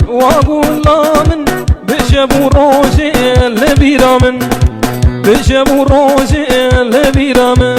واقول لا من بشبو روجي لبيرا من بشبو روجي لبيرا من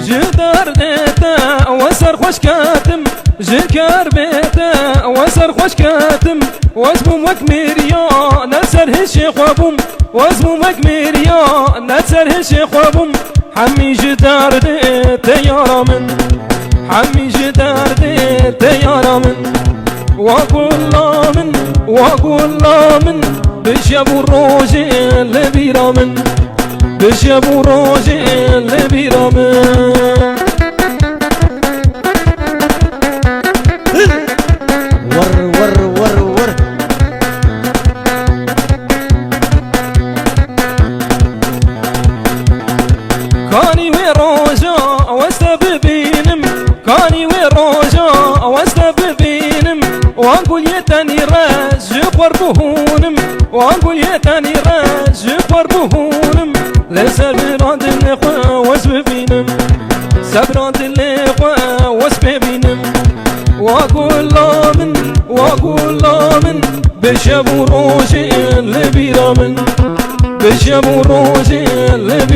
جدار ديتا وسر خوش كاتم جكار بيتا وسر خوش كاتم واسمو مكميريا نسر هشي خوابم واسمو مكميريا نسر هشي خوابم حمي جدار ديتا يارا من حمي جدار ديتا يارا من واقول لا من بشبو روجي لبيرا من بشبو روجي لبيرا من ور كاني وروجا واستببينم كاني وروجا واستببينم واقول يتاني راج قربهونم واقول يتاني راج قربهونم لسبرات الاخوة واسببينم سبرات الاخوة واسببينم واقول لا من بشبو روجي لبيرا من بشبو روجي لبيرا